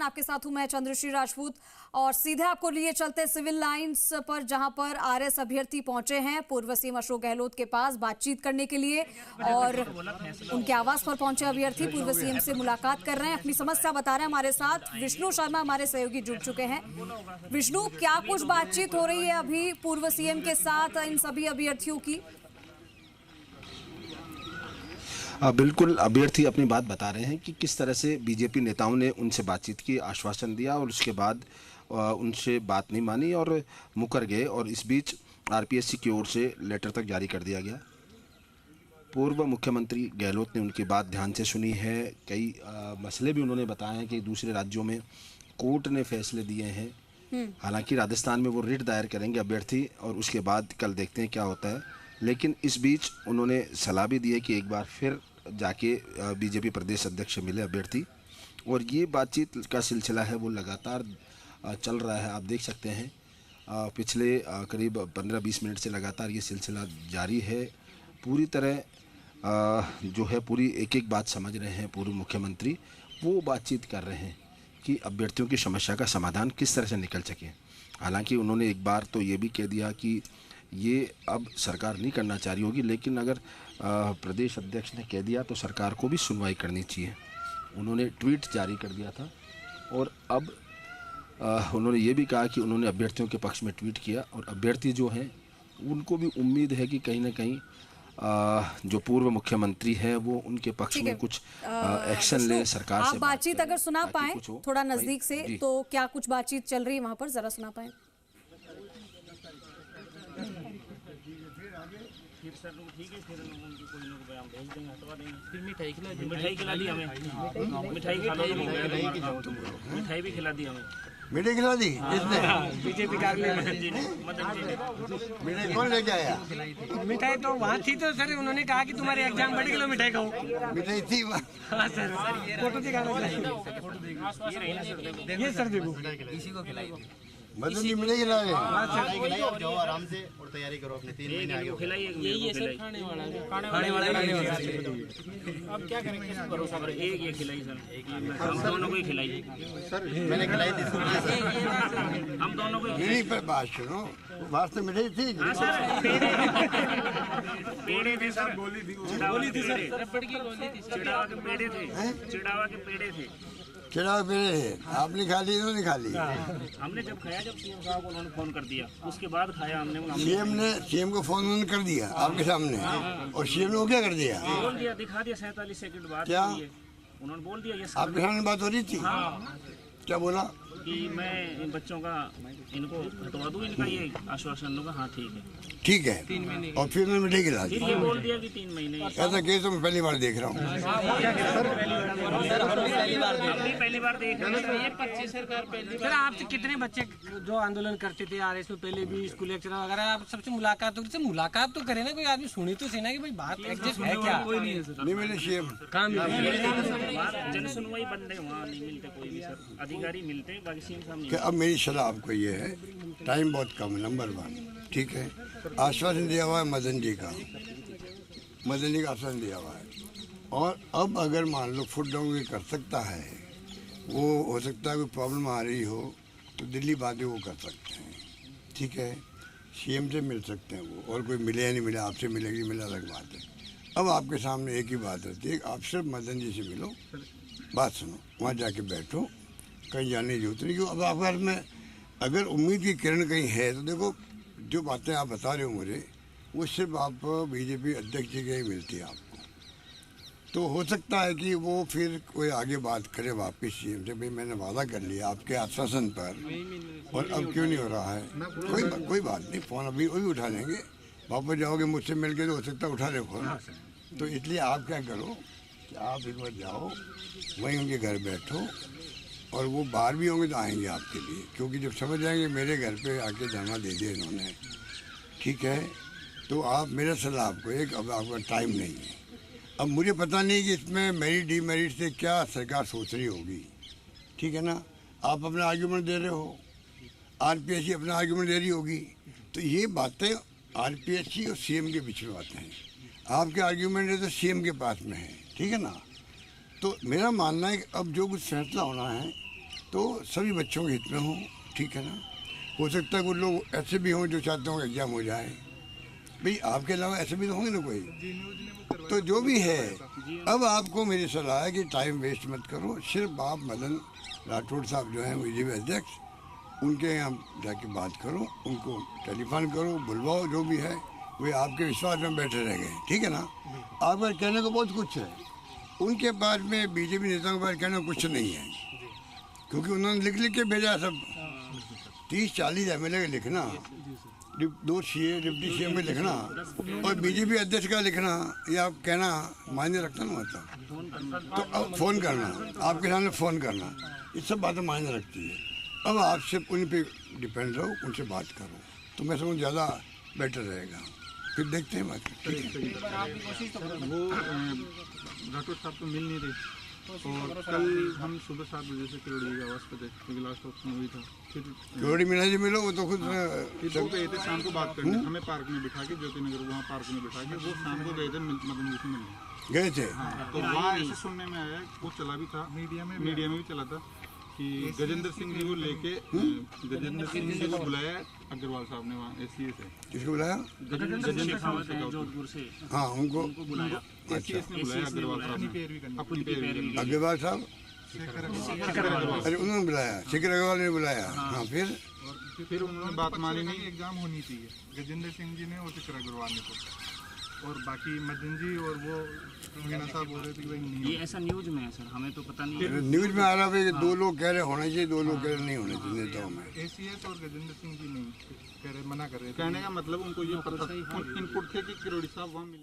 पाकिस्तान। आपके साथ हूं मैं चंद्रश्री राजपूत और सीधे आपको लिए चलते सिविल लाइंस पर, जहां पर आरएस अभ्यर्थी पहुंचे हैं पूर्व सीएम अशोक गहलोत के पास बातचीत करने के लिए। और उनके आवास पर पहुंचे अभ्यर्थी पूर्व सीएम से मुलाकात कर रहे हैं, अपनी समस्या बता रहे हैं। हमारे साथ विष्णु शर्मा हमारे सहयोगी जुड़ चुके हैं। विष्णु, क्या कुछ बातचीत हो रही है अभी पूर्व सीएम के साथ इन सभी अभ्यर्थियों की? बिल्कुल, अभ्यर्थी अपनी बात बता रहे हैं कि किस तरह से बीजेपी नेताओं ने उनसे बातचीत की, आश्वासन दिया और उसके बाद उनसे बात नहीं मानी और मुकर गए। और इस बीच आरपीएससी की ओर से लेटर तक जारी कर दिया गया। पूर्व मुख्यमंत्री गहलोत ने उनकी बात ध्यान से सुनी है। कई मसले भी उन्होंने बताए हैं कि दूसरे राज्यों में कोर्ट ने फैसले दिए हैं। हालांकि राजस्थान में वो रिट दायर करेंगे अभ्यर्थी और उसके बाद कल देखते हैं क्या होता है। लेकिन इस बीच उन्होंने सलाह भी दी है कि एक बार फिर जाके बीजेपी प्रदेश अध्यक्ष से मिले अभ्यर्थी। और ये बातचीत का सिलसिला है वो लगातार चल रहा है। आप देख सकते हैं पिछले करीब 15-20 मिनट से लगातार ये सिलसिला जारी है। पूरी तरह जो है पूरी एक एक बात समझ रहे हैं पूर्व मुख्यमंत्री। वो बातचीत कर रहे हैं कि अभ्यर्थियों की समस्या का समाधान किस तरह से निकल सके। हालांकि उन्होंने एक बार तो ये भी कह दिया कि ये अब सरकार नहीं करना चाह रही होगी, लेकिन अगर प्रदेश अध्यक्ष ने कह दिया तो सरकार को भी सुनवाई करनी चाहिए। उन्होंने ट्वीट जारी कर दिया था और अब उन्होंने ये भी कहा कि उन्होंने अभ्यर्थियों के पक्ष में ट्वीट किया और अभ्यर्थी जो हैं उनको भी उम्मीद है कि कहीं ना कहीं जो पूर्व मुख्यमंत्री है वो उनके पक्ष में कुछ एक्शन ले सरकार से। बातचीत अगर सुना पाए थोड़ा नजदीक से, तो क्या कुछ बातचीत चल रही है वहां पर, जरा सुना पाए। फिर सर ठीक है, फिर उनकी कोई ना कोई हम भेज देंगे, हटवा देंगे। फिर मिठाई खिला दी हमें, मिठाई खा लो, मिठाई भी खिला दी हमें। मिठाई खिला दी किसने? बीजेपी मदन जी ने। मिठाई कौन लेके आया? मिठाई तो वहाँ थी, तो सर उन्होंने कहा कि तुम्हारे एग्जाम बढ़ गए, मिठाई खाओ। मिठाई थी वहाँ? हाँ सर, फोटो दिखाना ये सर देखो, इसी को खिलाई थी। मदन जी मिठाई खिला रहे हैं। जाओ आराम से और तैयारी करो अपने 3 महीने आगे। खिलाई यही है सर, खाने वाला अब क्या करें, किस भरोसा करें। एक ये खिलाई सर, हम दोनों को ही खिलाई सर। मैंने खिलाई थी हम दोनों को ही। यही पर बात सुनो, वास्तव मिठाई थी। पेड़े थे सर, गोली थी सर, रबड़ की गोली थी, चिड़ावा के पेड़े थे, चिड़ावा के पेड़े थे। चिड़ावा पेड़े है, आपने खा ली? इन्होंने खा ली? हमने जब खाया, जब सीएम साहब को उन्होंने फोन कर दिया, उसके बाद खाया हमने। सीएम को फोन उन्होंने कर दिया आपके सामने, और सीएम ने वो क्या कर दिया? बोल दिया, दिखा दिया 47 सेकंड बाद। क्या उन्होंने बोल दिया? ये आपके सामने बात हो रही थी? क्या बोला? कि मैं इन बच्चों का इनको हटवा दूं, इनका ये आश्वासन दूंगा। हाँ ठीक है। 3 महीने। और फिर उन्होंने मिठाई खिला दी? फिर ये बोल दिया कि 3 महीने। ऐसा केस तो मैं पहली बार देख रहा हूँ। पहली बार देख रहे हैं। ये 25 सरकार पहली सर आपसे कितने बच्चे जो आंदोलन करते थे आरएस में पहले भी, स्कूल लेक्चर वगैरह, आप सबसे मुलाकात हो? मुलाकात तो करे ना, कोई आदमी सुनी तो सी ना कि भाई बात एग्जिस्ट है क्या? कोई नहीं है सर। नहीं मिले सीएम? कहाँ मिले? जन सुनवाई बंद है, वहाँ नहीं मिलते कोई भी सर, अधिकारी मिलते हैं, बाकी सीएम साहब नहीं। अब मेरी सलाह आपको ये है, टाइम बहुत कम है, नंबर 1, ठीक है। आश्वासन दिया हुआ है मदन जी का आश्वासन दिया हुआ है। और अब अगर मान लो फुट डाउन भी कर सकता है, वो हो सकता है कोई प्रॉब्लम आ रही हो तो दिल्ली बातें वो कर सकते हैं, ठीक है। सीएम से मिल सकते हैं वो, और कोई मिले या नहीं मिले, आपसे मिलेगी मिला अलग बात है। अब आपके सामने एक ही बात रहती है, आप सिर्फ मदन जी से मिलो, बात सुनो, वहाँ जाके बैठो, कहीं जाने की जरूरत नहीं। क्यों? अब आपके में अगर उम्मीद की किरण कहीं है तो देखो, जो बातें आप बता रहे हो मुझे, वो सिर्फ आप बीजेपी अध्यक्ष जी के ही मिलती है आपको। तो हो सकता है कि वो फिर कोई आगे बात करे वापस सीएम से, भाई मैंने वादा कर लिया आपके आश्वासन पर, और अब क्यों नहीं हो रहा है। कोई बात नहीं, फ़ोन अभी उठा लेंगे, वापस जाओगे मुझसे मिल के तो हो सकता है उठा ले फोन। तो इसलिए आप क्या करो कि आप एक बार जाओ, वहीं उनके घर बैठो, और वो बाहर भी होंगे तो आएंगे आपके लिए, क्योंकि जब समझ जाएंगे मेरे घर पे आके धरना दे दिया इन्होंने, ठीक है। तो आप, मेरा सलाह आपको एक, अब आपका टाइम नहीं है। अब मुझे पता नहीं कि इसमें मेरिट डीमेरिट से क्या सरकार सोच रही होगी, ठीक है ना। आप अपना आर्ग्यूमेंट दे रहे हो, आरपीएससी अपना आर्ग्यूमेंट दे रही होगी, तो ये बातें आरपीएससी और सीएम के बीच में बातें हैं। आपके आर्ग्यूमेंट है तो सीएम के पास में है, ठीक है ना। तो मेरा मानना है कि अब जो कुछ फैसला होना है तो सभी बच्चों के हित में हो, ठीक है ना। हो सकता है कुछ लोग ऐसे भी हों जो चाहते हो एग्जाम हो जाए, भाई आपके अलावा ऐसे भी तो होंगे ना कोई। तो जो भी है, अब आपको मेरी सलाह है कि टाइम वेस्ट मत करो। सिर्फ आप मदन राठौड़ साहब जो हैं बीजेपी अध्यक्ष, उनके यहाँ जाके बात करो, उनको टेलीफोन करो, बुलवाओ, जो भी है वे आपके विश्वास में बैठे रह गए, ठीक है ना। आपका कहने को बहुत कुछ है, उनके पास में बीजेपी नेताओं के पास कहने को कुछ नहीं है, क्योंकि उन्होंने लिख लिख के भेजा सब। 30-40 MLA का लिखना, 2 CA डिप्टी CM में लिखना और बीजेपी अध्यक्ष का लिखना, ये आप कहना मायने रखता ना मतलब। तो अब फ़ोन करना, आपके सामने फ़ोन करना, ये सब बातें मायने रखती है। अब आपसे उन पे डिपेंड रहो, उनसे बात करो, तो मैं समझ ज़्यादा बेटर रहेगा। फिर देखते हैं बात, ठीक है। वो राठौड़ साहब तो मिल नहीं रहे, और कल हम सुबह 7 बजे से किरोड़ी की आवाज़ पे थे, क्योंकि लास्ट ऑप्शन वही था। फिर किरोड़ी मीना जी मिलो, वो तो खुद वो गए थे शाम को बात करने, हमें पार्क में बिठा के, ज्योति नगर वहाँ पार्क में बिठा के, वो शाम को गए थे मदन जी से मिलने गए थे। तो वहाँ ऐसे सुनने में आया, वो चला भी था मीडिया में भी चला था कि गजेंद्र सिंह जी को लेके गजेंद्र सिंह जी को बुलाया अग्रवाल साहब ने वहाँ ACS से। किसको बुलाया? गजेंद्र सिंह जोधपुर से हाँ, उनको बुलाया। ACS ने बुलाया अग्रवाल साहब ने, अपनी पैरवी। अग्रवाल साहब, अरे उन्होंने बुलाया, शेखर अग्रवाल ने बुलाया। हाँ, फिर उन्होंने बात मानी नहीं, एग्जाम होनी चाहिए। गजेंद्र सिंह जी ने और शेखर अग्रवाल ने, और बाकी मदन जी और वो मीना साहब बोल रहे थे कि भाई नहीं। ये ऐसा न्यूज में है सर, हमें तो पता नहीं है। न्यूज में आ रहा है कि 2 लोग कह रहे होने चाहिए, 2 लोग कह रहे नहीं होने चाहिए नेताओं में। ACS और गजेंद्र सिंह जी नहीं कह रहे, मना कर रहे थे। कहने का मतलब उनको ये पता इनपुट थे कि किरोड़ी साहब वहाँ मिल